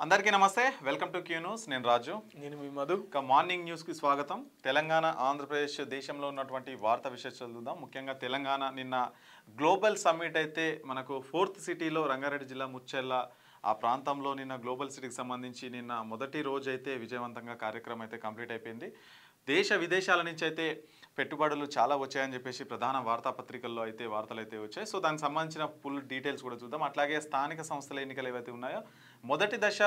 అందరికీ నమస్తే welcome to Q news నేను రాజు నేను మీ మధు ఇక మార్నింగ్ న్యూస్ కి స్వాగతం తెలంగాణ ఆంధ్రప్రదేశ్ దేశంలో ఉన్నటువంటి వార్తా విశేషాలు చూద్దాం ముఖ్యంగా తెలంగాణ నిన్న గ్లోబల్ సమ్మిట్ అయితే మనకు 4th సిటీలో రంగారెడ్డి జిల్లా ముచ్చెర్ల ఆ ప్రాంతంలో నిన్న గ్లోబల్ సిటీకి సంబంధించి నిన్న మొదటి రోజు అయితే విజయవంతంగా కార్యక్రమం అయితే కంప్లీట్ అయిపోయింది దేశ విదేశాల నుంచి అయితే పెట్టుబడులు చాలా వచ్చాయని చెప్పేసి ప్రధాన వార్తాపత్రికల్లో అయితే వార్తలు అయితే వచ్చాయి సో దానికి సంబంధించిన ఫుల్ డీటెయిల్స్ కూడా చూద్దాం అట్లాగే స్థానిక సంస్థల ఎన్నికలు ఏవైతే ఉన్నాయో మొదటి దశ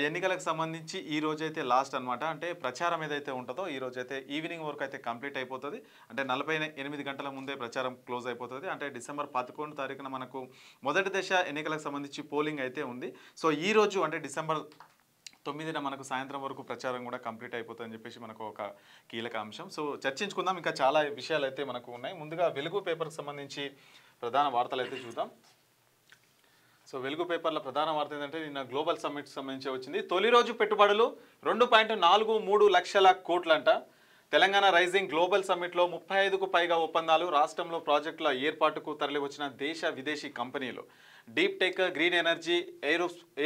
ఎన్నికలకు సంబంధించి ఈ రోజు అయితే లాస్ట్ అనమాట అంటే ప్రచారం ఏదైతే ఉంటుందో ఈ రోజు అయితే ఈవినింగ్ వరకు అయితే కంప్లీట్ అయిపోతుంది అంటే 48 గంటల ముందే ప్రచారం క్లోజ్ అయిపోతుంది అంటే డిసెంబర్ 11 తారీఖున మనకు మొదటి దశ ఎన్నికలకు సంబంధించి పోలింగ్ అయితే ఉంది సో ఈ రోజు అంటే డిసెంబర్ 9న మనకు సాయంత్రం వరకు ప్రచారం కూడా కంప్లీట్ అయిపోతుందని చెప్పేసి మనకు ఒక కీలక అంశం సో చర్చించుకుందాం ఇంకా చాలా విషయాలు అయితే మనకు ఉన్నాయి ముందుగా వెలుగు పేపర్కి సంబంధించి ప్రధాన వార్తలు అయితే చూద్దాం సో వెలుగు పేపర్ల ప్రధాన వార్త ఏంటంటే నిన్న గ్లోబల్ సమ్మిట్ సంబంధించి వచ్చింది తొలి రోజు పెట్టుబడులు 2.43 లక్షల కోట్లంట తెలంగాణ రైజింగ్ గ్లోబల్ సమ్మిట్లో 35కు పైగా ఒప్పందాలు రాష్ట్రంలో ప్రాజెక్టుల ఏర్పాటుకు తరలివచ్చిన దేశ విదేశీ కంపెనీలు deep tech green energy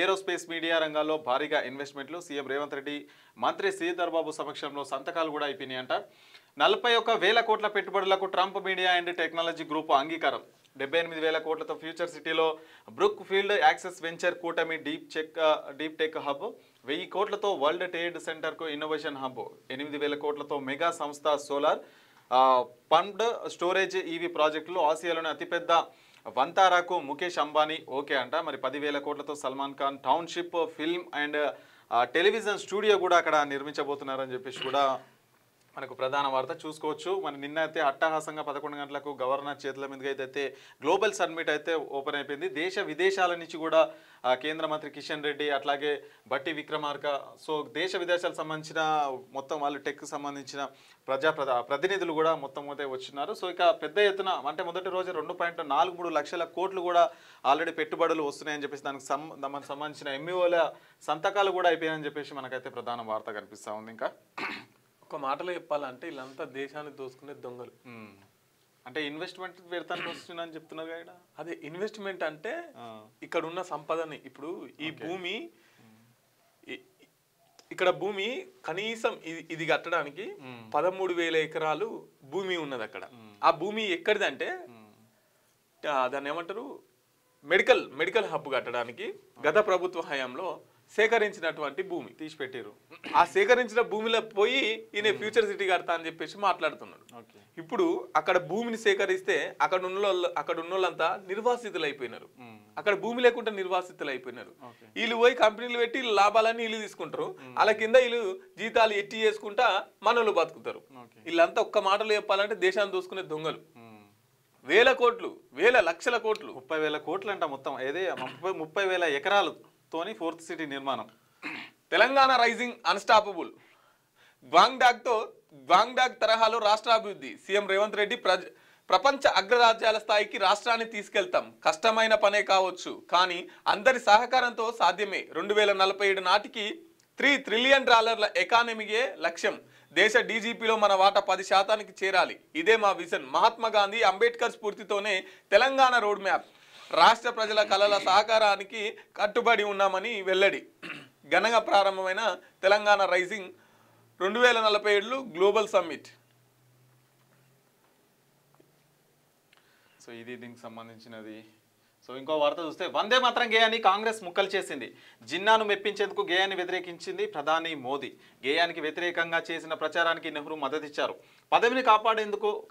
aerospace media రంగాల్లో భారీగా ఇన్వెస్ట్మెంట్లు సీఎం రేవంత్ రెడ్డి మంత్రి శ్రీధర్ బాబు సమక్షంలో సంతకాలు కూడా అయిపోయినాయంట 41,000 కోట్ల పెట్టుబడులకు Trump media and technology group అంగీకారం 78,000 కోట్లతో ఫ్యూచర్ సిటీలో బ్రూక్ ఫీల్డ్ యాక్సెస్ వెంచర్ కూటమి డీప్ టెక్ హబ్ 1000 కోట్లతో వరల్డ్ ట్రేడ్ సెంటర్కు ఇన్నోవేషన్ హబ్ 8,000 కోట్లతో మెగా సంస్థ సోలార్ పంప్డ్ స్టోరేజ్ ఈవీ ప్రాజెక్టులు ఆసియాలోని అతిపెద్ద వంతారాకు ముఖేష్ అంబానీ ఓకే అంట మరి 10,000 కోట్లతో Salman Khan township film and television studio కూడా అక్కడ నిర్మించబోతున్నారని చెప్పేసి కూడా మనకు ప్రధాన వార్త చూసుకోవచ్చు మన నిన్న అయితే అట్టహాసంగా 11 గంటలకు గవర్నర్ చేతుల మీదుగా అయితే గ్లోబల్ సమ్మిట్ అయితే ఓపెన్ అయిపోయింది దేశ విదేశాల నుంచి కూడా కేంద్ర మంత్రి కిషన్ రెడ్డి అట్లాగే బట్టి విక్రమార్క సో దేశ విదేశాలకు సంబంధించిన మొత్తం వాళ్ళు టెక్ సంబంధించిన ప్రతినిధులు కూడా మొత్తం అయితే వచ్చినారు సో ఇక పెద్ద ఎత్తున అంటే మొదటి రోజు 2.43 లక్షల కోట్లు కూడా ఆల్రెడీ పెట్టుబడులు వస్తున్నాయని చెప్పేసి దానికి సంబంధించిన ఎంఈఓల సంతకాలు కూడా అయిపోయాయని చెప్పేసి మనకైతే ప్రధాన వార్త కనిపిస్తూ ఉంది ఇంకా ఒక మాటలో చెప్పాలంటే వీళ్ళంతా దేశాన్ని దోసుకునే దొంగలు అంటే ఇన్వెస్ట్మెంట్ పెడతానికి వస్తుందని చెప్తున్నారు కదా అదే ఇన్వెస్ట్మెంట్ అంటే ఇక్కడ ఉన్న సంపదని ఇప్పుడు ఈ భూమి ఇక్కడ భూమి కనీసం ఇది కట్టడానికి 13,000 ఎకరాలు భూమి ఉన్నది అక్కడ ఆ భూమి ఎక్కడిదంటే దాన్ని ఏమంటారు మెడికల్ హబ్ కట్టడానికి గత ప్రభుత్వ హయాంలో సేకరించినటువంటి భూమి తీసిపెట్టారు ఆ సేకరించిన భూమిలో పోయి ఈయన ఫ్యూచర్ సిటీ కడతా అని చెప్పేసి మాట్లాడుతున్నాడు ఇప్పుడు అక్కడ భూమిని సేకరిస్తే అక్కడ ఉన్న వాళ్ళంతా నిర్వాసితులు అయిపోయినారు అక్కడ భూమి లేకుండా నిర్వాసితులు అయిపోయినారు వీళ్ళు పోయి కంపెనీలు పెట్టి లాభాలన్నీ వీళ్ళు తీసుకుంటారు అలా కింద వీళ్ళు జీతాలు ఎట్టి చేసుకుంటా మనోళ్ళు బతుకుతారు వీళ్ళంతా ఒక్క మాటలు చెప్పాలంటే దేశాన్ని దోసుకునే దొంగలు 1,000 కోట్లు 1,000 లక్షల కోట్లు 30,000 కోట్లు అంట మొత్తం ఏదే 30,000 ఎకరాలు తోని 4th సిటీ నిర్మాణం తెలంగాణ రైజింగ్ అన్స్టాపబుల్ గ్వాంగ్డాక్ తరహాలో రాష్ట్ర అభివృద్ధి సీఎం రేవంత్ రెడ్డి ప్రపంచ అగ్రరాజ్యాల స్థాయికి రాష్ట్రాన్ని తీసుకెళ్తాం కష్టమైన పనే కావచ్చు కానీ అందరి సహకారంతో సాధ్యమే 2047 నాటికి $3 ట్రిలియన్ ఎకానమీయే లక్ష్యం దేశ డీజీపీలో మన వాటా 10% చేరాలి ఇదే మా విజన్ మహాత్మా గాంధీ అంబేద్కర్ స్ఫూర్తితోనే తెలంగాణ రోడ్ మ్యాప్ రాష్ట్ర ప్రజల కళల సహకారానికి కట్టుబడి ఉన్నామని వెల్లడి ఘనంగా ప్రారంభమైన Telangana rising 2047 global summit so ఇది దీనికి సంబంధించినది సో ఇంకో వార్త చూస్తే వందే మాత్రం గేయాన్ని కాంగ్రెస్ ముక్కలు చేసింది జిన్నాను మెప్పించేందుకు గేయాన్ని వ్యతిరేకించింది ప్రధాని మోదీ గేయానికి వ్యతిరేకంగా చేసిన ప్రచారానికి నెహ్రూ మద్దతిచ్చారు పదవిని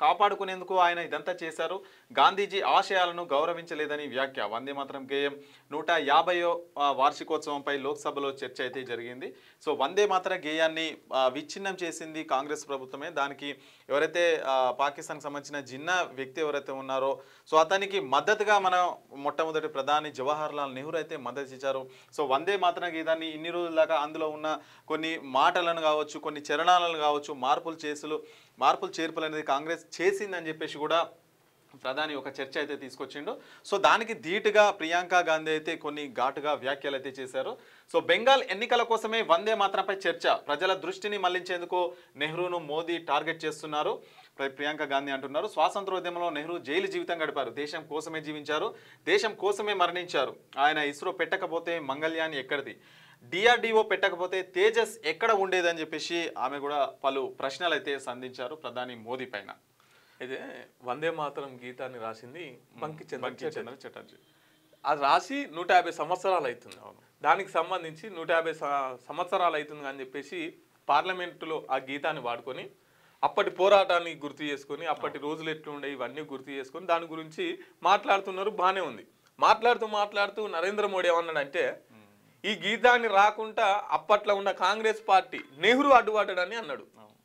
కాపాడుకునేందుకు ఆయన ఇదంతా చేశారు గాంధీజీ ఆశయాలను గౌరవించలేదని వ్యాఖ్య వందే మాత్రం గేయం 150వ వార్షికోత్సవంపై లోక్సభలో చర్చ అయితే జరిగింది సో వందే మాత్రం గేయాన్ని విచ్ఛిన్నం చేసింది కాంగ్రెస్ ప్రభుత్వమే దానికి ఎవరైతే పాకిస్తాన్కి సంబంధించిన జిన్నా వ్యక్తి ఎవరైతే ఉన్నారో సో అతనికి మద్దతుగా మనం మొట్టమొదటి ప్రధాని జవహర్లాల్ నెహ్రూ అయితే మద్దతు ఇచ్చారు సో వందే మాత్రం గీతాన్ని ఇన్ని రోజుల దాకా అందులో ఉన్న కొన్ని మాటలను కావచ్చు కొన్ని చరణాలను కావచ్చు మార్పులు చేర్పులు అనేది కాంగ్రెస్ చేసిందని చెప్పేసి కూడా ప్రధాని ఒక చర్చ అయితే తీసుకొచ్చిండు సో దానికి ధీటుగా ప్రియాంక గాంధీ అయితే కొన్ని ఘాటుగా వ్యాఖ్యలు అయితే చేశారు సో బెంగాల్ ఎన్నికల కోసమే వందే మాత్రంపై చర్చ ప్రజల దృష్టిని మళ్లించేందుకు నెహ్రూను మోదీ టార్గెట్ చేస్తున్నారు ప్రియాంక గాంధీ అంటున్నారు స్వాతంత్రోద్యమంలో నెహ్రూ జైలు జీవితం గడిపారు దేశం కోసమే జీవించారు దేశం కోసమే మరణించారు ఆయన ఇస్రో పెట్టకపోతే మంగళ్యాన్ ఎక్కడిది డిఆర్డిఓ పెట్టకపోతే తేజస్ ఎక్కడ ఉండేదని చెప్పేసి ఆమె కూడా పలు ప్రశ్నలు అయితే సంధించారు ప్రధాని మోదీ పైన. అయితే వందే మాతరం గీతాన్ని రాసింది బంకించంద్ర చటర్జీ. అది రాసి 150 సంవత్సరాలు అవుతుంది. దానికి సంబంధించి 150 సంవత్సరాలు అవుతుంది అని చెప్పేసి పార్లమెంటులో ఆ గీతాన్ని వాడుకొని అప్పటి పోరాటాన్ని గుర్తు చేసుకొని అప్పటి రోజులు ఎట్లుండే ఇవన్నీ గుర్తు చేసుకొని దాని గురించి మాట్లాడుతున్నారు. బాగానే ఉంది. మాట్లాడుతూ నరేంద్ర మోడీ ఏమన్నాడంటే ఈ గీతాన్ని రాకుండా అప్పట్లో ఉన్న కాంగ్రెస్ పార్టీ నెహ్రూ అడ్డుపడ్డాడని అన్నాడు.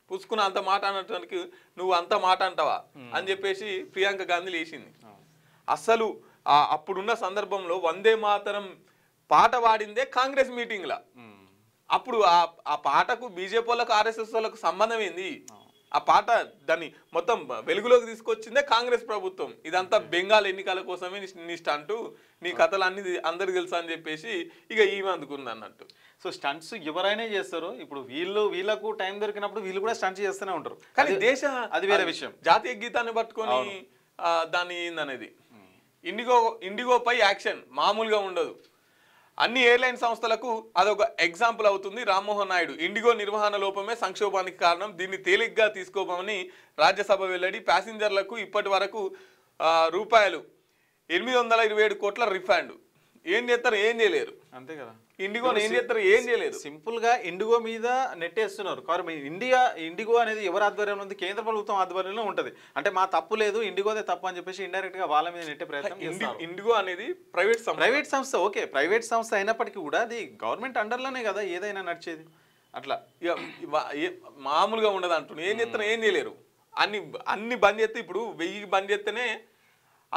పుచ్చుకున్న అంత మాట అనడానికి నువ్వు అంత మాట అంటావా అని చెప్పేసి ప్రియాంక గాంధీ లేచింది. అసలు అప్పుడున్న సందర్భంలో వందే మాతరం పాట పాడిందే కాంగ్రెస్ మీటింగ్లా. అప్పుడు ఆ పాటకు బీజేపీ వాళ్ళకు ఆర్ఎస్ఎస్ వాళ్ళకు సంబంధం ఏంది? ఆ పాట దాన్ని మొత్తం వెలుగులోకి తీసుకొచ్చిందే కాంగ్రెస్ ప్రభుత్వం. ఇదంతా బెంగాల్ ఎన్నికల కోసమే నీ స్టంటు, నీ కథలు అన్ని అందరికి తెలుసా అని చెప్పేసి ఇక ఈమె అందుకుంది అన్నట్టు. సో స్టంట్స్ ఎవరైనా చేస్తారు. ఇప్పుడు వీళ్ళకు టైం దొరికినప్పుడు వీళ్ళు కూడా స్టంట్స్ చేస్తూనే ఉంటారు. కానీ అది వేరే విషయం. జాతీయ గీతాన్ని పట్టుకొని దాన్ని ఏందనేది ఇండిగోపై యాక్షన్ మామూలుగా ఉండదు. అన్ని ఎయిర్లైన్ సంస్థలకు అదొక ఎగ్జాంపుల్ అవుతుంది. రామ్మోహన్ నాయుడు ఇండిగో నిర్వహణ లోపమే సంక్షోభానికి కారణం, దీన్ని తేలిగ్గా తీసుకోమని రాజ్యసభ వెల్లడి. ప్యాసింజర్లకు ఇప్పటి వరకు రూపాయలు 827 కోట్ల రిఫండ్. ఏం చేస్తారు? ఏం చేయలేరు. అంతే కదా. ఇండిగో ఏం చేస్తారు? ఏం చేయలేదు. సింపుల్ గా ఇండిగో మీద నెట్టేస్తున్నారు. కాబట్టి ఇండిగో అనేది ఎవరి ఆధ్వర్యంలో ఉంది? కేంద్ర ప్రభుత్వం ఆధ్వర్యంలో ఉంటది. అంటే మా తప్పు లేదు, ఇండిగోదే తప్పు అని చెప్పేసి ఇండైరెక్ట్ గా వాళ్ళ మీద నెట్టే ప్రయత్నం చేస్తారు. ఇండిగో అనేది ప్రైవేట్ సంస్థ. ఓకే, ప్రైవేట్ సంస్థ అయినప్పటికీ కూడా అది గవర్నమెంట్ అండర్లోనే కదా ఏదైనా నడిచేది. అట్లా మామూలుగా ఉండదు అంటున్నారు. ఏం చేస్తారు? ఏం చేయలేరు. అన్ని బంద్ చేస్తే ఇప్పుడు 1000 బంద్ చేస్తేనే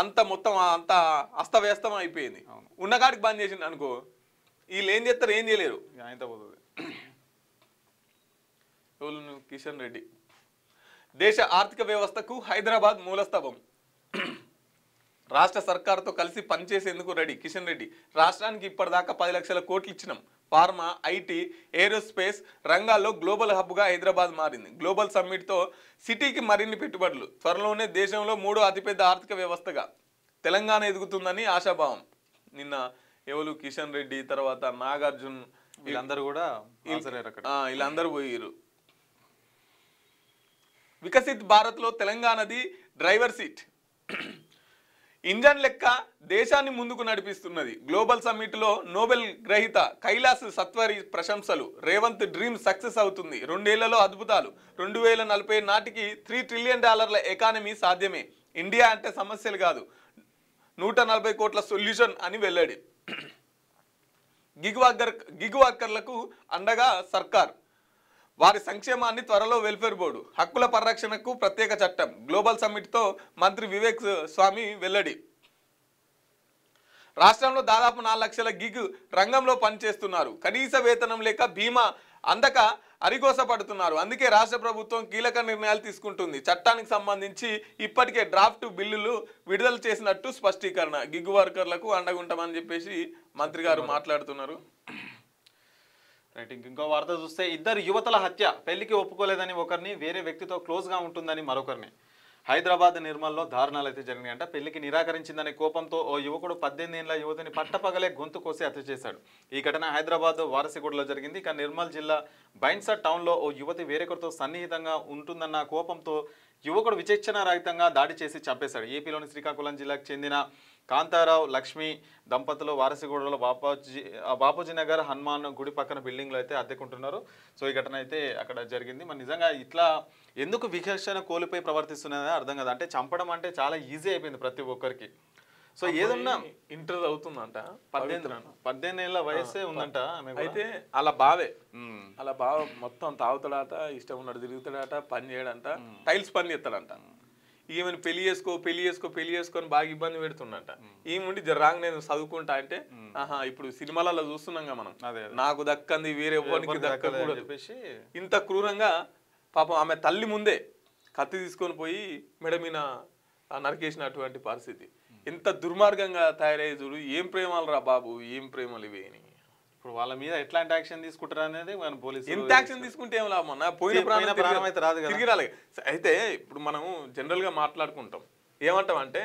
అంత మొత్తం అంత అస్తవ్యస్తం అయిపోయింది. ఉన్న కాడికి బంద్ చేసింది అనుకో, వీళ్ళు ఏం చేస్తారు? ఏం చేయలేరు. కిషన్ రెడ్డి దేశ ఆర్థిక వ్యవస్థకు హైదరాబాద్ మూలస్తంభం. రాష్ట్ర సర్కారుతో కలిసి పనిచేసేందుకు రెడీ కిషన్ రెడ్డి. రాష్ట్రానికి ఇప్పటిదాకా 10 లక్షల కోట్లు ఇచ్చినాం. ఫార్మా, ఐటీ, ఏరోస్పేస్ రంగాల్లో గ్లోబల్ హబ్గా హైదరాబాద్ మారింది. గ్లోబల్ సమ్మిట్తో సిటీకి మరిన్ని పెట్టుబడులు. త్వరలోనే దేశంలో 3వ అతిపెద్ద ఆర్థిక వ్యవస్థగా తెలంగాణ ఎదుగుతుందని ఆశాభావం. నిన్న ఎవరు కిషన్ రెడ్డి, తర్వాత నాగార్జున్, వీళ్ళందరూ కూడా వీళ్ళందరూ పోయారు. వికసిత్ భారత్లో తెలంగాణది డ్రైవర్ సీట్. ఇంజన్ లెక్క దేశాన్ని ముందుకు నడిపిస్తున్నది. గ్లోబల్ సమ్మిట్లో నోబెల్ గ్రహీత కైలాస్ సత్వరి ప్రశంసలు. రేవంత్ డ్రీమ్ సక్సెస్ అవుతుంది. 2 ఏళ్లలో అద్భుతాలు. 2040 నాటికి $3 ట్రిలియన్ ఎకానమీ సాధ్యమే. ఇండియా అంటే సమస్యలు కాదు, 140 కోట్ల సొల్యూషన్ అని వెల్లడి. గిగ్ వర్కర్లకు అండగా సర్కార్. వారి సంక్షేమాన్ని త్వరలో వెల్ఫేర్ బోర్డు. హక్కుల పరిరక్షణకు ప్రత్యేక చట్టం. గ్లోబల్ సమ్మిట్తో మంత్రి వివేక్ స్వామి వెల్లడి. రాష్ట్రంలో దాదాపు 4 లక్షల గిగ్ రంగంలో పనిచేస్తున్నారు. కనీస వేతనం లేక బీమా అందక అరిగోస పడుతున్నారు. అందుకే రాష్ట్ర ప్రభుత్వం కీలక నిర్ణయాలు తీసుకుంటుంది. చట్టానికి సంబంధించి ఇప్పటికే డ్రాఫ్ట్ బిల్లులు విడుదల చేసినట్టు స్పష్టీకరణ. గిగ్ వర్కర్లకు అండగుంటామని చెప్పేసి మంత్రి గారు మాట్లాడుతున్నారు. రైట్. ఇంకో వార్త చూస్తే, 2 యువతుల హత్య. పెళ్లికి ఒప్పుకోలేదని ఒకరిని, వేరే వ్యక్తితో క్లోజ్గా ఉంటుందని మరొకరిని. హైదరాబాద్ నిర్మల్లో దారుణాలు అయితే జరిగినాయంట. పెళ్లికి నిరాకరించిందనే కోపంతో ఓ యువకుడు 18 ఏళ్ల యువతిని పట్టపగలే గొంతు కోసి హత్య చేశాడు. ఈ ఘటన హైదరాబాద్ వారసిగూడలో జరిగింది. ఇక నిర్మల్ జిల్లా బైన్సా టౌన్లో ఓ యువతి వేరొకరితో సన్నిహితంగా ఉంటుందన్న కోపంతో యువకుడు విచక్షణారహితంగా దాడి చేసి చంపేశాడు. ఏపీలోని శ్రీకాకుళం జిల్లాకు చెందిన కాంతారావు లక్ష్మి దంపతులు వారసిగూడలో బాపూజీ నగర్ హనుమాన్ గుడి పక్కన బిల్డింగ్లో అయితే అద్దెకుంటున్నారు. సో ఈ ఘటన అయితే అక్కడ జరిగింది. మరి నిజంగా ఇట్లా ఎందుకు విచక్షణ కోల్పోయి ప్రవర్తిస్తున్నది అర్థం కదా. అంటే చంపడం అంటే చాలా ఈజీ అయిపోయింది ప్రతి ఒక్కరికి. సో ఏదన్నా ఇంటర్ అవుతుందంట, 18 ఏళ్ళ వయసే ఉందంట. అయితే అలా బావే మొత్తం తాగుతాడట, ఇష్టం ఉన్నట్టు తిరుగుతాడట, పని చేయడంట, టైల్స్ పని చేస్తాడంట. ఈమెను పెళ్లి చేసుకొని బాగా ఇబ్బంది పెడుతుండట. ఈమె రాంగ్ నేను చదువుకుంటా అంటే ఇప్పుడు సినిమాలలో చూస్తున్నాం కదా మనం, నాకు దక్కంది వేరే ఎవరికి దక్కకూడదు చెప్పేసి ఇంత క్రూరంగా పాపం ఆమె తల్లి ముందే కత్తి తీసుకొని పోయి మెడ మీద నరికేసినటువంటి పరిస్థితి. ఎంత దుర్మార్గంగా తయారయ్యే చూడు. ఏం ప్రేమలు రా బాబు, ఏం ప్రేమలు ఇవి. ఇప్పుడు వాళ్ళ మీద ఎట్లాంటి యాక్షన్ తీసుకుంటారు అనేది మన పోలీసు. ఎంత యాక్షన్ తీసుకుంటే ఏం లాభం? పోయిన ప్రాణం అయితే రాదు, తిరిగి రాలే. అయితే ఇప్పుడు మనము జనరల్ గా మాట్లాడుకుంటాం, ఏమంటాం అంటే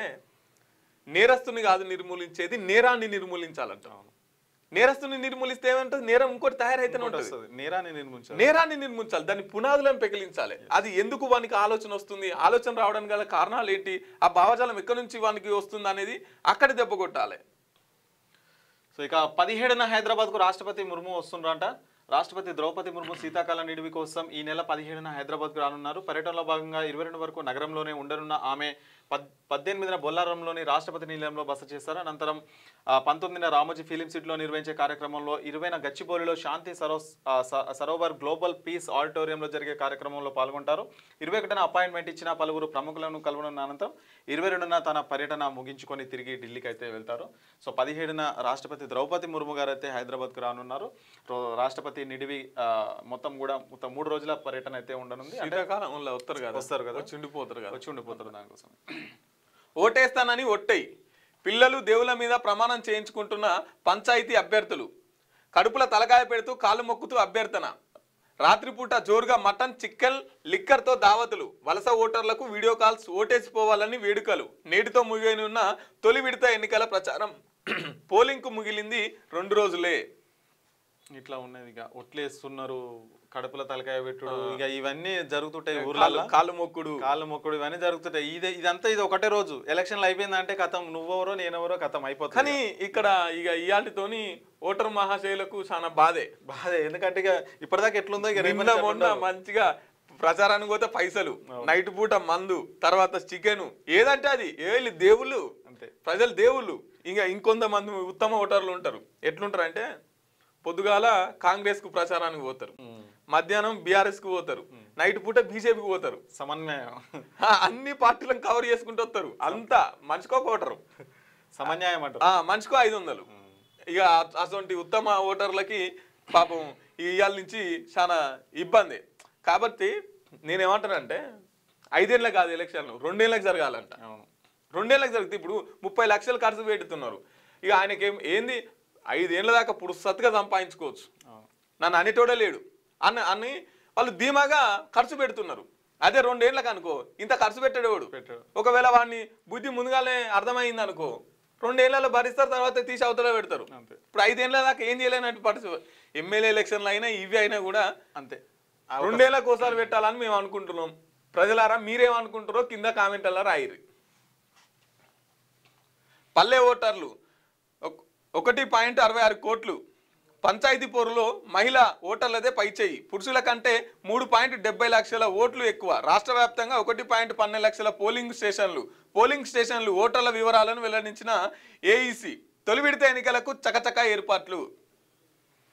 నేరస్తుని కాదు నిర్మూలించేది, నేరాన్ని నిర్మూలించాలంటాం. నేరస్తుని నిర్మూలిస్తే ఏమంటుంది, నేరం ఇంకోటి తయారైతేనే ఉంటుంది. వస్తుంది. నేరాన్ని నిర్మించాలి, దాని పునాదులను పెకిలించాలి. అది ఎందుకు వానికి ఆలోచన వస్తుంది, ఆలోచన రావడానికి గల కారణాలు ఏంటి, ఆ భావజాలం ఎక్కడి నుంచి వానికి వస్తుంది అనేది అక్కడ దెబ్బ కొట్టాలి. సో ఇక 17న హైదరాబాద్కు రాష్ట్రపతి ముర్ము వస్తుండ్రంట. రాష్ట్రపతి ద్రౌపది ముర్ము శీతాకాల నిడివి కోసం ఈ నెల 17న హైదరాబాద్కు రానున్నారు. పర్యటనలో భాగంగా 22 వరకు నగరంలోనే ఉండనున్న ఆమె 18న బొల్లారంలోని రాష్ట్రపతి నిలయంలో బస చేస్తారు. అనంతరం 19న రామోజీ ఫిలిం సిటీలో నిర్వహించే కార్యక్రమంలో, 20న గచ్చిబౌలిలో శాంతి సరోవర్ గ్లోబల్ పీస్ ఆడిటోరియంలో జరిగే కార్యక్రమంలో పాల్గొంటారు. 21న అపాయింట్మెంట్ ఇచ్చిన పలువురు ప్రముఖులను కలవనున్న అనంతరం 22న తన పర్యటన ముగించుకొని తిరిగి ఢిల్లీకి అయితే వెళ్తారు. సో 17న రాష్ట్రపతి ద్రౌపది ముర్ము గారు అయితే హైదరాబాద్కు రానున్నారు. రాష్ట్రపతి నిడివి మొత్తం 3 రోజుల పర్యటన అయితే ఉండనుంది. శీతాకాలంలో వస్తారు కదా, వచ్చి ఉండిపోతారు దానికోసం. ఓటేస్తానని ఒట్టై పిల్లలు దేవుల మీద ప్రమాణం చేయించుకుంటున్న పంచాయతీ అభ్యర్థులు. కడుపుల తలకాయ పెడుతూ కాళ్ళు మొక్కుతూ అభ్యర్థన. రాత్రిపూట జోరుగా మటన్, చికెన్, లిక్కర్తో దావతులు. వలస ఓటర్లకు వీడియో కాల్స్, ఓటేసిపోవాలని వేడుకలు. నేటితో ముగియనున్న తొలి విడత ఎన్నికల ప్రచారం. పోలింగ్కు ముగిలింది 2 రోజులే. ఇట్లా ఉన్నది. ఇక ఒట్లేస్తున్నారు, కడుపుల తలకాయ పెట్టుడు, ఇక ఇవన్నీ జరుగుతుంటాయి ఊర్లలో. కాళ్ళు మొక్కుడు ఇవన్నీ జరుగుతుంటాయి. ఇదంతా ఇది ఒకటే రోజు. ఎలక్షన్లు అయిపోయిందంటే కథం, నువ్వెవరో నేనెవరో కథం అయిపోతుంది. కానీ ఇక్కడ ఇక ఇయాటితోని ఓటర్ మహాశైలకు చాలా బాధే. ఎందుకంటే ఇక ఇప్పటిదాకా ఎట్లుందో ఇక మంచిగా ప్రచారానికి పోతే పైసలు, నైట్ పూట మందు, తర్వాత చికెన్, ఏదంటే అది దేవుళ్ళు అంతే, ప్రజలు దేవుళ్ళు. ఇంకా ఇంకొంతమంది ఉత్తమ ఓటర్లు ఉంటారు. ఎట్లుంటారు అంటే పొద్దుగాల కాంగ్రెస్ కు ప్రచారానికి పోతారు, మధ్యాహ్నం బీఆర్ఎస్ కు పోతారు, నైట్ పూట బీజేపీకి పోతారు. సమన్వయం అన్ని పార్టీలను కవర్ చేసుకుంటూ వస్తారు. అంతా మనిషికో ఓటరు, సమన్యాయం అంటారు. మనిషికో 500. ఇక అటువంటి ఉత్తమ ఓటర్లకి పాపం ఇవాళ నుంచి చాలా ఇబ్బంది. కాబట్టి నేనేమంటానంటే 5 ఏళ్ళకి కాదు ఎలక్షన్లు, 2 ఏళ్ళకి జరగాలంట. 2 ఏళ్ళకి జరిగితే ఇప్పుడు 30 లక్షలు ఖర్చు పెడుతున్నారు. ఇక ఆయనకేం ఏంది 5 ఏళ్ళ దాకా పురుసత్తుగా సంపాదించుకోవచ్చు, నన్ను అనేటోడే లేడు అని వాళ్ళు ధీమాగా ఖర్చు పెడుతున్నారు. అదే 2 ఏళ్ళకి అనుకో ఇంత ఖర్చు పెట్టాడు. ఒకవేళ వాడిని బుద్ధి ముందుగానే అర్థమైంది అనుకో 2 ఏళ్ళలో భరిస్తారు, తర్వాత తీసి అవతల పెడతారు. ఇప్పుడు 5 ఏళ్ళ దాకా ఏం చేయలేనట్టు పరిస్థితి. ఎమ్మెల్యే ఎలక్షన్లు అయినా ఇవి అయినా కూడా అంతే, 2 ఏళ్ళకి ఒకసారి పెట్టాలని మేము అనుకుంటున్నాం. ప్రజలారా మీరేమనుకుంటారో కింద కామెంట్లలో రాయిరి. పల్లె ఓటర్లు 1.66 కోట్లు. పంచాయతీ పోరులో మహిళా ఓటర్లదే పైచేయి. పురుషుల కంటే 3.70 లక్షల ఓట్లు ఎక్కువ. రాష్ట్ర వ్యాప్తంగా 1.12 లక్షల పోలింగ్ స్టేషన్లు ఓటర్ల వివరాలను వెల్లడించిన ఏఈసీ. తొలి విడత ఎన్నికలకు చకచకా ఏర్పాట్లు.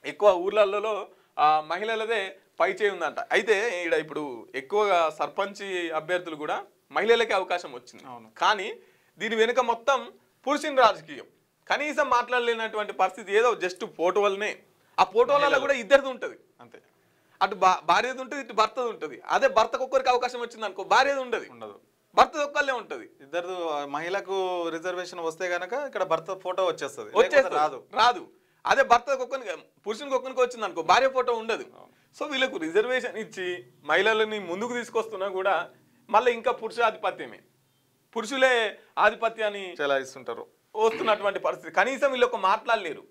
ఎక్కువ ఊర్లలో మహిళలదే పైచేయి ఉందంట. అయితే ఇక్కడ ఇప్పుడు ఎక్కువగా సర్పంచ్ అభ్యర్థులు కూడా మహిళలకే అవకాశం వచ్చింది. కానీ దీని వెనుక మొత్తం పురుషుని రాజకీయం. కనీసం మాట్లాడలేనటువంటి పరిస్థితి. ఏదో జస్ట్ ఫోటో వల్లనే, ఆ ఫోటో వల్ల కూడా ఇద్దరిది ఉంటుంది అంతే. అటు భార్యది ఉంటుంది, ఇటు భర్తది ఉంటుంది. అదే భర్తకు ఒక్కరికి అవకాశం వచ్చింది అనుకో భార్యది ఉండదు, భర్తది ఒక్కళ్ళే ఉంటుంది. ఇద్దరు మహిళకు రిజర్వేషన్ వస్తే గనక ఇక్కడ భర్త ఫోటో వచ్చేస్తుంది, రాదు. అదే భర్తకు ఒక్కరికి, పురుషునికి ఒక్కరికి వచ్చింది అనుకో భార్య ఫోటో ఉండదు. సో వీళ్ళకు రిజర్వేషన్ ఇచ్చి మహిళలని ముందుకు తీసుకొస్తున్నా కూడా మళ్ళీ ఇంకా పురుష ఆధిపత్యమే, పురుషులే ఆధిపత్యాన్ని చెలాయిస్తుంటారు వస్తున్నటువంటి పరిస్థితి. కనీసం వీళ్ళు ఒక మాట్లాడలేరు.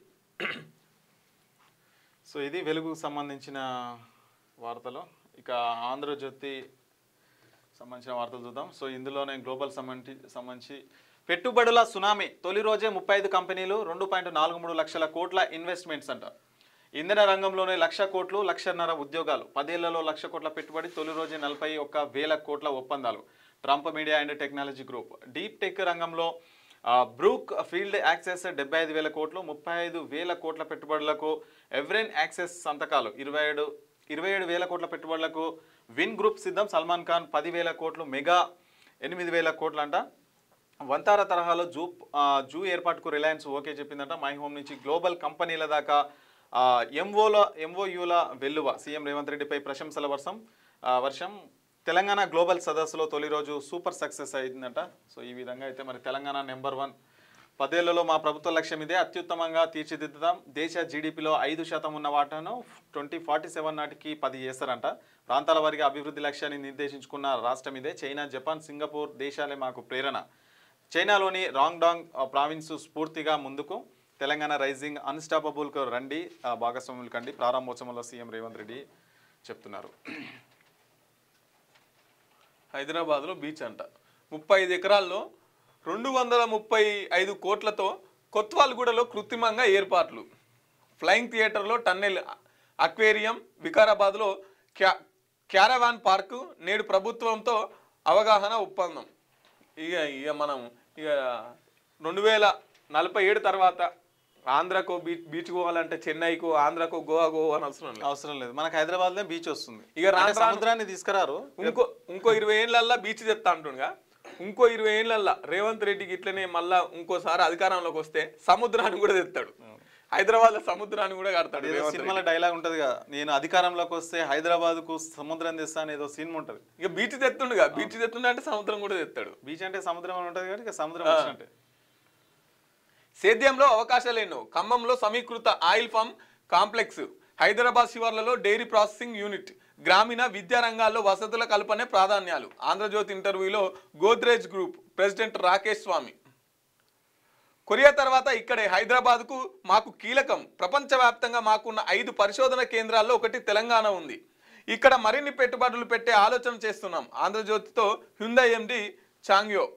సో ఇది వెలుగుకు సంబంధించిన వార్తలు. ఇక ఆంధ్రజ్యోతి సంబంధించిన వార్తలు చూద్దాం. సో ఇందులోనే గ్లోబల్ సంబంధించి పెట్టుబడుల సునామీ. తొలి రోజే 35 కంపెనీలు, 2.43 లక్షల కోట్ల ఇన్వెస్ట్మెంట్స్ అంట. ఇంధన రంగంలోనే 1,00,000 కోట్లు, 1,50,000 ఉద్యోగాలు. 10 ఏళ్లలో 1,00,000 కోట్ల పెట్టుబడి. తొలి రోజే 41,000 కోట్ల ఒప్పందాలు. Trump media and technology group. Deep tech రంగంలో బ్రూక్ ఫీల్డ్ యాక్సెస్ 75,000 కోట్లు, 35,000 కోట్ల పెట్టుబడులకు ఎవ్రెన్ యాక్సెస్ సంతకాలు. 27,000 కోట్ల పెట్టుబడులకు విన్ గ్రూప్ సిద్ధం. సల్మాన్ ఖాన్ 10,000 కోట్లు, మెగా 8,000 కోట్లు అంట. వంతార తరహాలో జూ ఏర్పాటుకు రిలయన్స్ ఓకే చెప్పిందంట. మై హోమ్ నుంచి గ్లోబల్ కంపెనీల దాకా ఎంఓయూల వెల్లువ. సీఎం రేవంత్ రెడ్డిపై ప్రశంసల వర్షం. తెలంగాణ గ్లోబల్ సదస్సులో తొలి రోజు సూపర్ సక్సెస్ అయిందంట. సో ఈ విధంగా అయితే మరి తెలంగాణ నెంబర్ 1. 10 ఏళ్లలో మా ప్రభుత్వ లక్ష్యం ఇదే, అత్యుత్తమంగా తీర్చిదిద్దుతాం. దేశ జీడిపిలో 5% ఉన్న వాటాను 2047 నాటికి 10 చేస్తారంట. ప్రాంతాల వారిగా అభివృద్ధి లక్ష్యాన్ని నిర్దేశించుకున్న రాష్ట్రం ఇదే. చైనా, జపాన్, సింగపూర్ దేశాలే మాకు ప్రేరణ. చైనాలోని రాంగ్డాంగ్ ప్రావిన్స్ స్ఫూర్తిగా ముందుకు. తెలంగాణ రైజింగ్ అన్స్టాపబుల్కు రండి, భాగస్వాములు కండి. ప్రారంభోత్సవంలో సీఎం రేవంత్ రెడ్డి చెప్తున్నారు. హైదరాబాద్లో బీచ్ అంట 35 ఎకరాల్లో 235 కోట్లతో కొత్వాల్గూడలో కృత్రిమంగా ఏర్పాట్లు. ఫ్లయింగ్ థియేటర్లో టన్నెల్, అక్వేరియం, వికారాబాద్లో క్యారవాన్ పార్కు, నేడు ప్రభుత్వంతో అవగాహన ఒప్పందం. ఇక మనం 2047 తర్వాత ఆంధ్రాకో బీచ్ పోవాలంటే చెన్నైకో, ఆంధ్రాకో, గోవా అని అవసరం లేదు. మనకు హైదరాబాద్లో బీచ్ వస్తుంది. ఇక సముద్రాన్ని తీసుకురారు. ఇంకో 20 ఏళ్ళల్లా బీచ్ తెస్తా అంటుండగా, ఇంకో 20 ఏళ్ళల్లా రేవంత్ రెడ్డికి ఇట్లనే మళ్ళా ఇంకోసారి అధికారంలోకి వస్తే సముద్రాన్ని కూడా తెస్తాడు. హైదరాబాద్ లో సముద్రాన్ని కూడా కడతాడు. సినిమాలో డైలాగ్ ఉంటది కదా, నేను అధికారంలోకి వస్తే హైదరాబాద్ కు సముద్రం తెస్తాను, ఏదో సినిమా ఉంటది. ఇక బీచ్ తెస్తుండగా, బీచ్ తెస్తుండే అంటే సముద్రం కూడా తెస్తాడు. బీచ్ అంటే సముద్రం అని ఉంటది కాబట్టి ఇక సముద్రం అంటే. సేద్యంలో అవకాశాలు ఎన్నో. ఖమ్మంలో సమీకృత ఆయిల్ ఫామ్ కాంప్లెక్స్, హైదరాబాద్ శివార్లలో డైరీ ప్రాసెసింగ్ యూనిట్, గ్రామీణ విద్యా రంగాల్లో వసతుల కల్పనే ప్రాధాన్యాలు. ఆంధ్రజ్యోతి ఇంటర్వ్యూలో Godrej group president Rakesh Swamy. Korea తర్వాత ఇక్కడే హైదరాబాద్కు మాకు కీలకం. ప్రపంచవ్యాప్తంగా మాకున్న 5 పరిశోధన కేంద్రాల్లో ఒకటి తెలంగాణ ఉంది. ఇక్కడ మరిన్ని పెట్టుబడులు పెట్టే ఆలోచన చేస్తున్నాం. ఆంధ్రజ్యోతితో హ్యుండై ఎండి చాంగ్యో.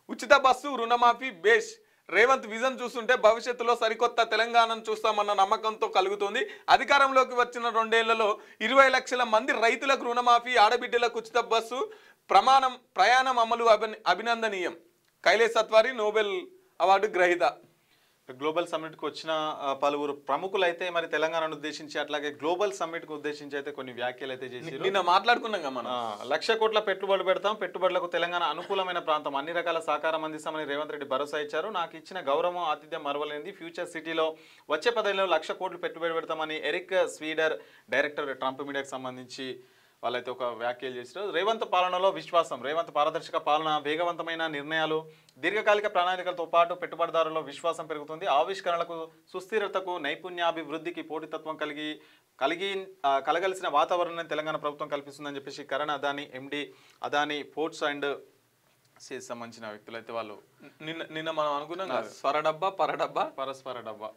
ఉచిత బస్సు రుణమాఫీ బేష్. రేవంత్ విజన్ చూస్తుంటే భవిష్యత్తులో సరికొత్త తెలంగాణను చూస్తామన్న నమ్మకంతో కలుగుతోంది. అధికారంలోకి వచ్చిన 2 ఏళ్లలో 20 లక్షల మంది రైతులకు రుణమాఫీ, ఆడబిడ్డలకు ఉచిత బస్సు ప్రయాణం అమలు అభినందనీయం. కైలేష్ సత్వారి నోబెల్ అవార్డు గ్రహీత. గ్లోబల్ సమ్మిట్ కు వచ్చిన పలువురు ప్రముఖులు అయితే మరి తెలంగాణను ఉద్దేశించి, అట్లాగే గ్లోబల్ సమ్మిట్ కు ఉద్దేశించి అయితే కొన్ని వ్యాఖ్యలు అయితే చేశారు. నిన్న మాట్లాడుకున్నాం కదా మనం. 1,00,000 కోట్ల పెట్టుబడులు పెడతాం, పెట్టుబడులకు తెలంగాణ అనుకూలమైన ప్రాంతం, అన్ని రకాల సహకారం అందిస్తామని రేవంత్ రెడ్డి భరోసా ఇచ్చారు. నాకు ఇచ్చిన గౌరవం, ఆతిథ్యం మరవలేనిది. ఫ్యూచర్ సిటీలో వచ్చే 10 ఏళ్లలో 1,00,000 కోట్లు పెట్టుబడి పెడతామని ఎరిక్ స్వీడర్, డైరెక్టర్ ట్రంప్ మీడియాకు సంబంధించి వాళ్ళైతే ఒక వ్యాఖ్యలు చేశారు. రేవంత్ పాలనలో విశ్వాసం. రేవంత్ పారదర్శక పాలన, వేగవంతమైన నిర్ణయాలు, దీర్ఘకాలిక ప్రణాళికలతో పాటు పెట్టుబడిదారుల్లో విశ్వాసం పెరుగుతుంది. ఆవిష్కరణలకు, సుస్థిరతకు, నైపుణ్యాభివృద్ధికి పోటీతత్వం కలగలిసిన వాతావరణాన్ని తెలంగాణ ప్రభుత్వం కల్పిస్తుందని చెప్పేసి కరణ్ అదానీ ఎండి, అదానీ పోర్ట్స్ అండ్ సీస్ సంబంధించిన వ్యక్తులు అయితే వాళ్ళు నిన్న మనం అనుకున్నాం పరస్పర డబ్బా.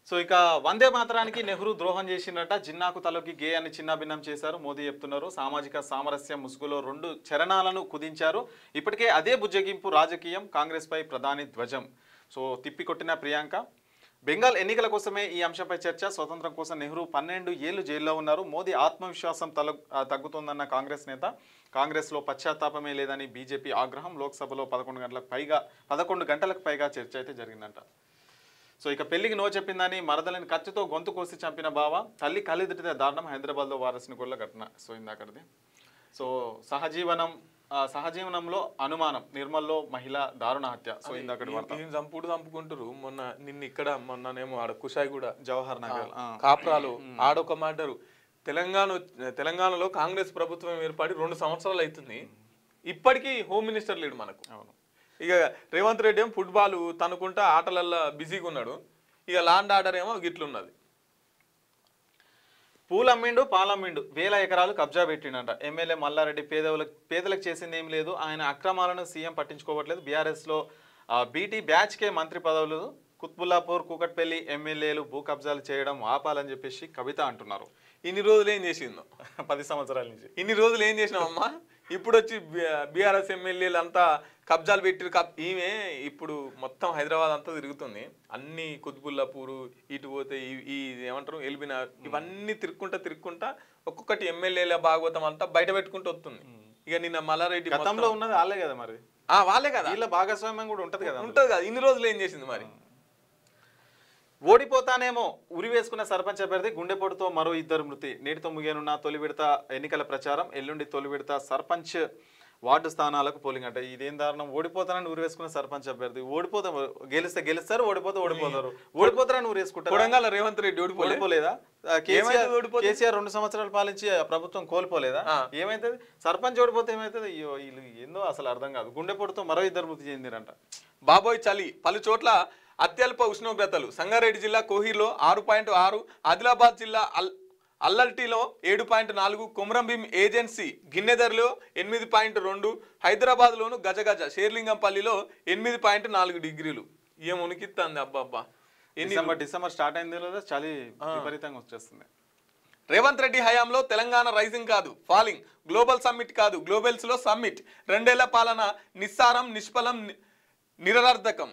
సో ఇక వందే మాతరానికి నెహ్రూ ద్రోహం చేసినట్ట, జిన్నాకు తలకి గే అని చిన్నాభిన్నం చేశారు మోదీ చెప్తున్నారు. సామాజిక సామరస్యం ముసుగులో 2 చరణాలను కుదించారు. ఇప్పటికే అదే బుజ్జగింపు రాజకీయం. కాంగ్రెస్ పై ప్రధాని ధ్వజం. సో తిప్పికొట్టిన ప్రియాంక. బెంగాల్ ఎన్నికల కోసమే ఈ అంశంపై చర్చ. స్వతంత్రం కోసం నెహ్రూ 12 ఏళ్లు జైల్లో ఉన్నారు. మోదీ ఆత్మవిశ్వాసం తగ్గుతోందన్న కాంగ్రెస్ నేత. కాంగ్రెస్లో పశ్చాత్తాపమే లేదని బీజేపీ ఆగ్రహం. లోక్సభలో 11 గంటలకు పైగా చర్చ అయితే జరిగిందంట. సో ఇక పెళ్లికి నో చెప్పిందని మరదలని కత్తితో గొంతు కోసి చంపిన బావ, తల్లి కళ్ళెదుటితే దారుణం. హైదరాబాద్లో వారసుని కూడా ఘటన. సో ఇందాకది. సో సహజీవనంలో అనుమానం, నిర్మల్లో మహిళ దారుణ హత్య. సో ఇందాకటి చంపుకుంటారు. మొన్ననేమో ఆడ కుషాయి కూడా, జవహర్ నగర్, కాప్రాలు ఆడొక మాటరు. తెలంగాణలో కాంగ్రెస్ ప్రభుత్వం ఏర్పడి 2 సంవత్సరాలు అవుతుంది. ఇప్పటికీ హోమ్ మినిస్టర్ లేడు మనకు. అవును. ఇక రేవంత్ రెడ్డి ఏమో ఫుట్బాల్ తనుకుంటా ఆటలల్లో బిజీగా ఉన్నాడు. ఇక లాండ్ ఆర్డర్ ఏమో గిట్లున్నది. పూలమ్మిండు, పాలమ్మిండు, 1000 ఎకరాలు కబ్జా పెట్టిండంట. ఎమ్మెల్యే మల్లారెడ్డి పేదలకు చేసింది ఏం లేదు. ఆయన అక్రమాలను సీఎం పట్టించుకోవట్లేదు. బీఆర్ఎస్లో బీటీ బ్యాచ్కే మంత్రి పదవులు. కుత్బుల్లాపూర్, కూకట్పల్లి ఎమ్మెల్యేలు భూ కబ్జాలు చేయడం ఆపాలని చెప్పేసి కవిత అంటున్నారు. ఇన్ని రోజులు ఏం చేసిందో 10 సంవత్సరాల నుంచి. ఇన్ని రోజులు ఏం చేసినామమ్మా? ఇప్పుడు వచ్చి బీఆర్ఎస్ ఎమ్మెల్యేలు అంతా కబ్జాలు పెట్టిరు. ఈమె ఇప్పుడు మొత్తం హైదరాబాద్ అంతా తిరుగుతుంది. అన్ని కుత్బుల్లాపూరు, ఇటు పోతే ఈ ఏమంటారు ఎల్బినా, ఇవన్నీ తిరుక్కుంటా ఒక్కొక్కటి ఎమ్మెల్యేల భాగవతం అంతా బయట పెట్టుకుంటూ వస్తుంది. ఇక నిన్న మల్లారెడ్డి గతంలో ఉన్నది వాళ్ళే కదా, మరి వాళ్ళే కదా, వీళ్ళ భాగస్వామ్యం కూడా ఉంటది కదా. ఇన్ని రోజులు ఏం చేసింది మరి? ఓడిపోతానేమో ఉరి వేసుకున్న సర్పంచ్ అభ్యర్థి, గుండెపోటుతో మరో 2 మృతి. నేటితో ముగియనున్న తొలి విడత ఎన్నికల ప్రచారం. ఎల్లుండి తొలి విడత సర్పంచ్ వార్డు స్థానాలకు పోలింగ్ అంటే ఇదేం దారుణం. ఓడిపోతానని ఊరు వేసుకున్న సర్పంచ్ అభ్యర్థి. గెలిస్తే గెలుస్తారు, ఓడిపోతారు. ఓడిపోతారని ఊరు వేసుకుంటారు. రేవంత్ రెడ్డి ఓడిపోలేదా? కేసీఆర్ 2 సంవత్సరాలు పాలించి ప్రభుత్వం కోల్పోలేదా? ఏమైతుంది? సర్పంచ్ ఓడిపోతే ఏమైతుంది? అయ్యో వీళ్ళు ఏందో అసలు అర్థం కాదు. గుండెపోటుతో మరో 2 మృతి చెందిరంట. బాబోయ్ చలి. పలు చోట్ల అత్యల్ప ఉష్ణోగ్రతలు. సంగారెడ్డి జిల్లా కోహీర్లో 6.6, ఆదిలాబాద్ జిల్లా అల్లల్టిలో 7.4, కొమరంభీం ఏజెన్సీ గిన్నెదర్లో 8.2, హైదరాబాద్లోను గజగజ షేర్లింగంపల్లిలో 8.4 డిగ్రీలు. ఏం ఉనికిస్తుంది అబ్బా. డిసెంబర్ స్టార్ట్ అయింది లేదా చలి విపరీతంగా వచ్చేస్తుంది. రేవంత్ రెడ్డి హయాంలో తెలంగాణ రైజింగ్ కాదు ఫాలింగ్, గ్లోబల్ సమ్మిట్ కాదు గ్లోబల్స్ లో సమ్మిట్, 2 ఏళ్ల పాలన నిస్సారం నిష్ఫలం నిరర్థకం.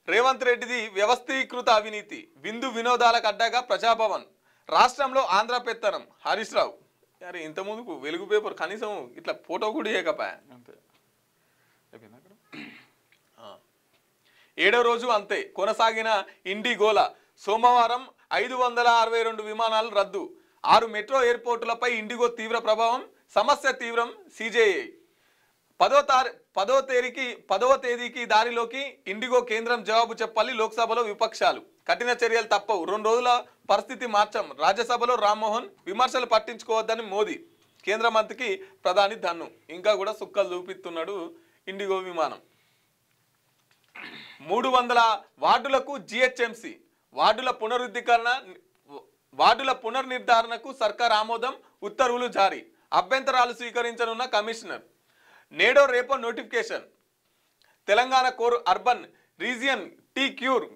రేవంత్ రెడ్డిది వ్యవస్థీకృత అవినీతి, విందు వినోదాలకు అడ్డగా ప్రజాభవన్, రాష్ట్రంలో ఆంధ్ర పెత్తనం. హరీష్ రావు అరే ఇంత ముందుకు వెలుగు పేపర్ కనీసం ఇట్లా ఫోటో కూడా ఇవ్వకపోయా. అంతే అక్కడ 7వ రోజు అంతే కొనసాగిన ఇండిగోల. సోమవారం 562 విమానాలు రద్దు. 6 మెట్రో ఎయిర్పోర్టులపై ఇండిగో తీవ్ర ప్రభావం, సమస్య తీవ్రం. సిజేఐ 10వ తేదీకి దారిలోకి ఇండిగో కేంద్రం జవాబు చెప్పాలి. లోక్సభలో విపక్షాలు కఠిన చర్యలు తప్పవు, 2 రోజుల పరిస్థితి మార్చం. రాజ్యసభలో రామ్మోహన్ విమర్శలు పట్టించుకోవద్దని మోదీ. కేంద్ర మంత్రికి ప్రధాని ధన్ను. ఇంకా కూడా సుక్కలు చూపిస్తున్నాడు ఇండిగో విమానం. 300 వార్డులకు జిహెచ్ఎంసి వార్డుల పునర్నిర్ధారణకు సర్కార్ ఆమోదం, ఉత్తర్వులు జారీ. అభ్యంతరాలు స్వీకరించనున్న కమిషనర్. నేడో రేపో notification. Telangana core urban region tea-cure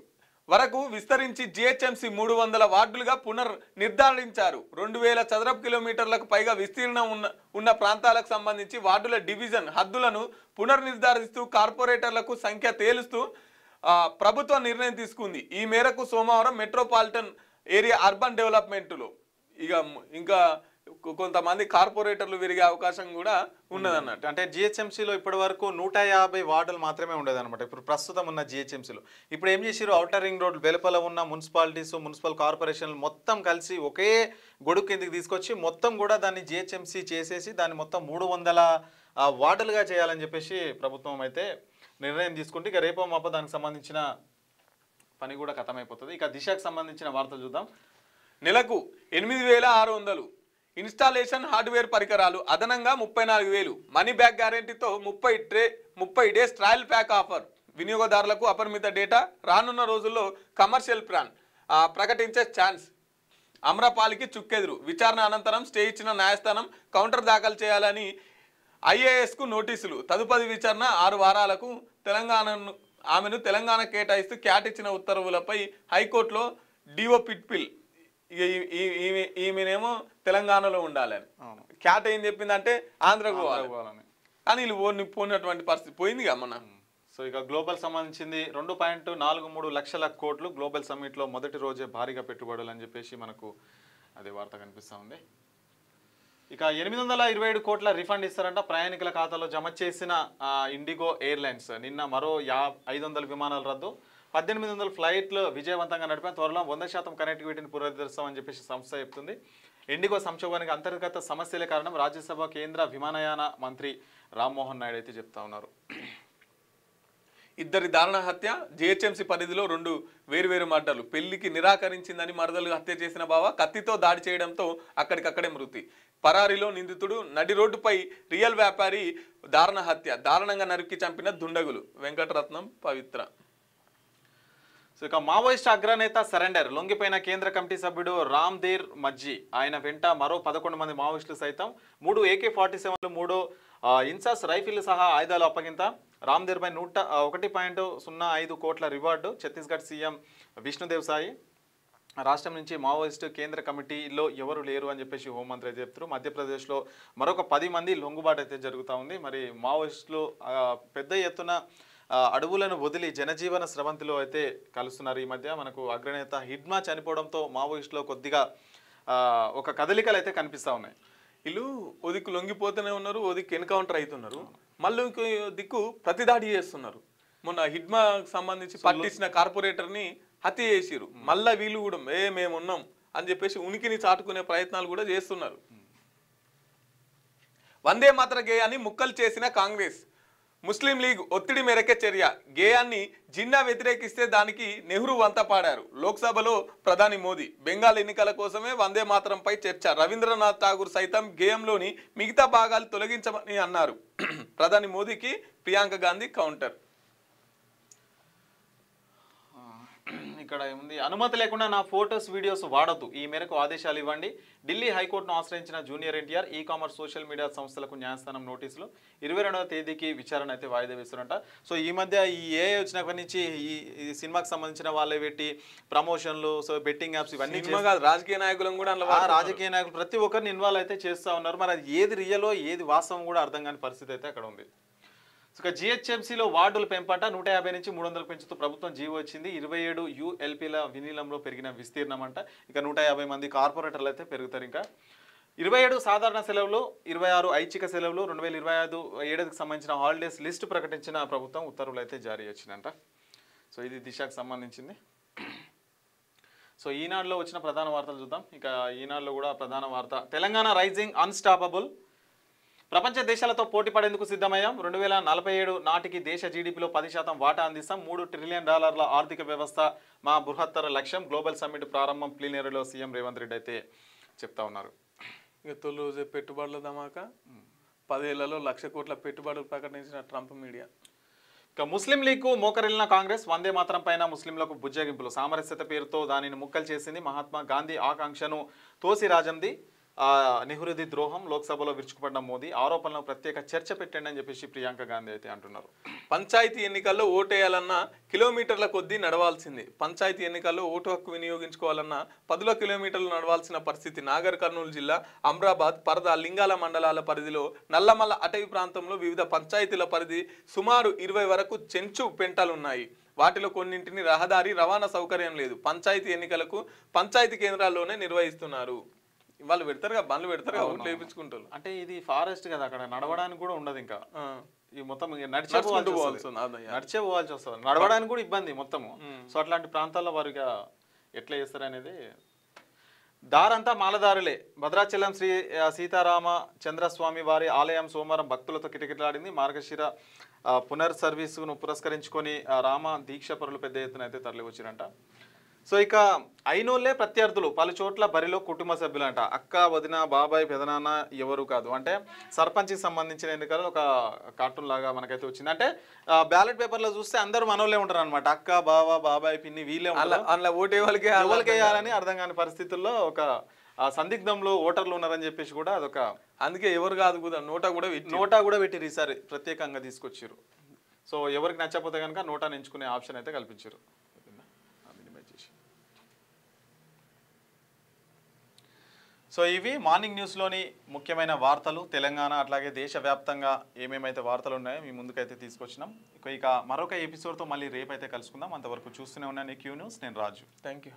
వరకు విస్తరించి జిహెచ్ఎంసి 300 వార్డులుగా పునర్నిర్ధారించారు. 2000 చదరపు కిలోమీటర్లకు పైగా విస్తీర్ణం ఉన్న ప్రాంతాలకు సంబంధించి వార్డుల డివిజన్ హద్దులను పునర్నిర్ధారిస్తూ కార్పొరేటర్లకు సంఖ్య తేలుస్తూ ప్రభుత్వం నిర్ణయం తీసుకుంది. ఈ మేరకు సోమవారం మెట్రోపాలిటన్ ఏరియా అర్బన్ డెవలప్మెంట్లో ఇంకా కొంతమంది కార్పొరేటర్లు విరిగే అవకాశం కూడా ఉన్నదన్నట్టు. అంటే జిహెచ్ఎంసీలో ఇప్పటి వరకు 150 వార్డులు మాత్రమే ఉండేదన్నమాట. ఇప్పుడు ప్రస్తుతం ఉన్న జిహెచ్ఎంసీలో ఇప్పుడు ఏం చేసారు, ఔటర్ రింగ్ రోడ్ వెలుపల ఉన్న మున్సిపాలిటీస్, మున్సిపల్ కార్పొరేషన్లు మొత్తం కలిసి ఒకే గొడుగు కిందకి తీసుకొచ్చి మొత్తం కూడా దాన్ని జిహెచ్ఎంసీ చేసేసి దాన్ని మొత్తం 300 వార్డులుగా చేయాలని చెప్పేసి ప్రభుత్వం అయితే నిర్ణయం తీసుకుంటే ఇక రేపో మాపో దానికి సంబంధించిన పని కూడా ఖతమైపోతుంది. ఇక దిశకు సంబంధించిన వార్తలు చూద్దాం. నెలకు 8,600 ఇన్స్టాలేషన్ హార్డ్వేర్ పరికరాలు, అదనంగా 34,000. మనీ బ్యాక్ గ్యారెంటీతో 30 డేస్ ట్రయల్ ప్యాక్ ఆఫర్. వినియోగదారులకు అపరిమిత డేటా. రానున్న రోజుల్లో కమర్షియల్ ప్లాన్ ప్రకటించే ఛాన్స్. అమ్రపాలికి చుక్కెదురు. విచారణ అనంతరం స్టే ఇచ్చిన న్యాయస్థానం కౌంటర్ దాఖలు చేయాలని ఐఏఎస్కు నోటీసులు. తదుపరి విచారణ 6 వారాలకు. ఆమెను తెలంగాణ కేటాయిస్తూ క్యాట్ ఇచ్చిన ఉత్తర్వులపై హైకోర్టులో డిఓ పిట్పిల్. ఈమెనేమో తెలంగాణలో ఉండాలని, క్యాట్ ఏం చెప్పిందంటే ఆంధ్రకు పోవాలని. కానీ వీళ్ళు పోయినటువంటి పరిస్థితి పోయింది కదా మొన్న. సో ఇక గ్లోబల్ సంబంధించింది 2.43 లక్షల కోట్లు గ్లోబల్ సమ్మిట్లో మొదటి రోజే భారీగా పెట్టుబడులు అని చెప్పేసి మనకు అదే వార్త కనిపిస్తూ ఉంది. ఇక 827 కోట్ల రిఫండ్ ఇస్తారంట ప్రయాణికుల ఖాతాలో జమ చేసిన ఇండిగో ఎయిర్లైన్స్. నిన్న మరో 500 విమానాలు రద్దు, 1800 ఫ్లైట్లు విజయవంతంగా నడిపాం. త్వరలో 100% కనెక్టివిటీని పునరుద్ధరిస్తామని చెప్పేసి సంస్థ చెప్తుంది. ఇండిగో సంక్షోభానికి అంతర్గత సమస్యలే కారణం రాజ్యసభ కేంద్ర విమానయాన మంత్రి రామ్మోహన్ నాయుడు అయితే చెప్తా ఉన్నారు. ఇద్దరి దారుణ హత్య. జిహెచ్ఎంసీ పరిధిలో 2 వేర్వేరు మర్డర్లు. పెళ్లికి నిరాకరించిందని మరదలు హత్య చేసిన బావ కత్తితో దాడి చేయడంతో అక్కడికక్కడే మృతి. పరారీలో నిందితుడు. నడి రోడ్డుపై రియల్ వ్యాపారి దారుణ హత్య. దారుణంగా నరికి చంపిన దుండగులు. వెంకటరత్నం, పవిత్ర. సో ఇక మావోయిస్ట్ అగ్రనేత సరెండర్. లొంగిపోయిన కేంద్ర కమిటీ సభ్యుడు రామ్దేర్ మజ్జీ. ఆయన వెంట మరో 11 మంది మావోయిస్టులు సైతం. 3 AK-47లు, 3 ఇన్సాస్ రైఫిల్ సహా ఆయుధాలు అప్పగింత. రామ్దేర్పై 1.05 కోట్ల రివార్డు. ఛత్తీస్గఢ్ సీఎం విష్ణుదేవ్ సాయి. రాష్ట్రం నుంచి మావోయిస్టు కేంద్ర కమిటీలో ఎవరు లేరు అని చెప్పేసి హోంమంత్రి అయితే చెప్తారు. మధ్యప్రదేశ్లో మరొక 10 మంది లొంగుబాటు అయితే జరుగుతూ ఉంది. మరి మావోయిస్టులు పెద్ద ఎత్తున అడవులను వదిలి జనజీవన స్రవంతిలో అయితే కలుస్తున్నారు. ఈ మధ్య మనకు అగ్రనేత హిడ్మా చనిపోవడంతో మావోయిస్టులో కొద్దిగా ఒక కదలికలు అయితే కనిపిస్తూ ఉన్నాయి. వీళ్ళు ఓ దిక్కు లొంగిపోతూనే ఉన్నారు, ఓ దిక్కు ఎన్కౌంటర్ అవుతున్నారు, మళ్ళీ దిక్కు ప్రతిదాడి చేస్తున్నారు. మొన్న హిడ్మాకు సంబంధించి పట్టించిన కార్పొరేటర్ని హత్య చేసిరు. మళ్ళీ వీళ్ళు కూడా మేము ఉన్నాం అని చెప్పేసి ఉనికిని చాటుకునే ప్రయత్నాలు కూడా చేస్తున్నారు. వందే మాతర గేయాన్ని ముక్కలు చేసిన కాంగ్రెస్. ముస్లిం లీగ్ ఒత్తిడి మేరకే చర్య. గేయాన్ని జిన్నా వ్యతిరేకిస్తే దానికి నెహ్రూ వంత పాడారు. లోక్సభలో ప్రధాని మోదీ. బెంగాల్ ఎన్నికల కోసమే వందే మాతరంపై చర్చ. రవీంద్రనాథ్ ఠాగూర్ సైతం గేయంలోని మిగతా భాగాలు తొలగించమని అన్నారు. ప్రధాని మోదీకి ప్రియాంక గాంధీ కౌంటర్. ఇక ఇక్కడ ఏముంది, అనుమతి లేకుండా నా ఫోటోస్ వీడియోస్ వాడొద్దు, ఈ మేరకు ఆదేశాలు ఇవ్వండి. ఢిల్లీ హైకోర్టును ఆశ్రయించిన junior NTR e commerce social media సంస్థలకు న్యాయస్థానం నోటీసులు 22వ తేదీకి విచారణ అయితే వాయిదా వేస్తున్నట. సో ఈ మధ్య ఈ ఏఐ వచ్చినప్పటి నుంచి ఈ సినిమాకి సంబంధించిన వాళ్ళే పెట్టి ప్రమోషన్లు, సో బెట్టింగ్ యాప్స్ ఇవన్నీ రాజకీయ నాయకులను కూడా రాజకీయ నాయకులు ప్రతి ఒక్కరిని ఇన్వాల్వ్ అయితే చేస్తూ ఉన్నారు. మరి అది ఏది రియలో ఏది వాస్తవం కూడా అర్థం కాని పరిస్థితి అయితే అక్కడ ఉంది. ఇక జిహెచ్ఎంసీలో వార్డుల పెంపట 150 నుంచి 300 పెంచుతూ ప్రభుత్వం జీవో వచ్చింది. 27 యుఎల్పీల వినీలంలో పెరిగిన విస్తీర్ణం అంట. ఇక 150 మంది కార్పొరేటర్లు అయితే పెరుగుతారు. ఇంకా 27 సాధారణ సెలవులు, 26 ఐచ్ఛిక సెలవులు, 2025 ఏడాదికి సంబంధించిన హాలిడేస్ లిస్టు ప్రకటించిన ప్రభుత్వం ఉత్తర్వులు అయితే జారీ వచ్చిందంట. సో ఇది దిశకు సంబంధించింది. సో ఈనాడులో వచ్చిన ప్రధాన వార్తలు చూద్దాం. ఇక ఈనాడులో కూడా ప్రధాన వార్త, తెలంగాణ రైజింగ్ అన్స్టాపబుల్, ప్రపంచ దేశాలతో పోటీ పడేందుకు సిద్ధమయ్యాం, 2047 నాటికి దేశ జీడిపిలో 10% వాటా అందిస్తాం, $3 ట్రిలియన్ ఆర్థిక వ్యవస్థ మా బృహత్తర లక్ష్యం, గ్లోబల్ సమ్మిట్ ప్రారంభం ప్లీనరీలో సీఎం రేవంత్ రెడ్డి అయితే చెప్తా ఉన్నారు. ఇక తొలి రోజే పెట్టుబడుల ధమాకా, 10 ఏళ్లలో 1,00,000 కోట్ల పెట్టుబడులు ప్రకటించిన ట్రంప్ మీడియా. ఇక ముస్లిం లీగ్కు మోకరిల్లిన కాంగ్రెస్, వందే మాత్రం పైన ముస్లింలకు బుజ్జగింపులు, సామరస్యత పేరుతో దానిని ముక్కలు చేసింది, మహాత్మా గాంధీ ఆకాంక్షను తోసిరాజంది, నెహ్రూది ద్రోహం, లోక్సభలో విరుచుకుపడిన మోదీ, ఆరోపణలను ప్రత్యేక చర్చ పెట్టండి అని చెప్పేసి ప్రియాంక గాంధీ అయితే అంటున్నారు. పంచాయతీ ఎన్నికల్లో ఓటేయాలన్నా కిలోమీటర్ల కొద్దీ నడవాల్సింది, పంచాయతీ ఎన్నికల్లో ఓటు హక్కు వినియోగించుకోవాలన్నా 10 కిలోమీటర్లు నడవాల్సిన పరిస్థితి. నాగర్ కర్నూలు జిల్లా అమ్రాబాద్, పరద, లింగాల మండలాల పరిధిలో నల్లమల్ల అటవీ ప్రాంతంలో వివిధ పంచాయతీల పరిధి సుమారు 20 వరకు చెంచు పెంటలున్నాయి. వాటిలో కొన్నింటిని రహదారి రవాణా సౌకర్యం లేదు. పంచాయతీ ఎన్నికలకు పంచాయతీ కేంద్రాల్లోనే నిర్వహిస్తున్నారు. వాళ్ళు పెడతారు కదా, బండ్లు పెడతారు కదా, ఓట్లు వేయించుకుంటారు. అంటే ఇది ఫారెస్ట్ కదా, అక్కడ నడవడానికి కూడా ఉండదు. ఇంకా ఈ మొత్తం నడిచే పోవాల్సి వస్తుంది, నడవడానికి కూడా ఇబ్బంది మొత్తము. సో అట్లాంటి ప్రాంతాల్లో వారిగా ఎట్లా చేస్తారు అనేది. దారంతా మాలదారులే, భద్రాచలం శ్రీ సీతారామ చంద్రస్వామి వారి ఆలయం సోమవారం భక్తులతో కిటకిటలాడింది. మార్గశిర పునర్ సర్వీసును పురస్కరించుకొని రామ దీక్ష పరులు పెద్ద ఎత్తున అయితే తరలి వచ్చిరంట. సో ఇక అయినోళ్లే ప్రత్యర్థులు, పలు చోట్ల బరిలో కుటుంబ సభ్యులంట, అక్క, వదిన, బాబాయ్, పెదనాన్న ఎవరు కాదు. అంటే సర్పంచ్కి సంబంధించిన ఎన్నికలు ఒక కార్టూన్ లాగా మనకైతే వచ్చింది. అంటే బ్యాలెట్ పేపర్లో చూస్తే అందరూ మనోళ్ళే ఉంటారు అనమాట, అక్క, బావ, బాబాయ్, పిన్ని వీళ్ళే ఉంటారు. అలా ఓటే వాళ్ళకి వేయాలని అర్థం కాని పరిస్థితుల్లో ఒక సందిగ్ధంలో ఓటర్లు ఉన్నారని చెప్పేసి కూడా అదొక, అందుకే ఎవరు కాదు కూడా నోటా కూడా పెట్టిరు, ఈసారి ప్రత్యేకంగా తీసుకొచ్చారు. సో ఎవరికి నచ్చకపోతే కనుక నోటాను ఎంచుకునే ఆప్షన్ అయితే కల్పించారు. సో ఇవి మార్నింగ్ న్యూస్లోని ముఖ్యమైన వార్తలు, తెలంగాణ అట్లాగే దేశవ్యాప్తంగా ఏమేమైతే వార్తలు ఉన్నాయో మీ ముందుకైతే తీసుకొచ్చినాం. ఇక మరొక ఎపిసోడ్తో మళ్ళీ రేపైతే కలుసుకుందాం. అంతవరకు చూస్తూనే ఉన్నాను క్యూ న్యూస్, నేను రాజు. Thank you.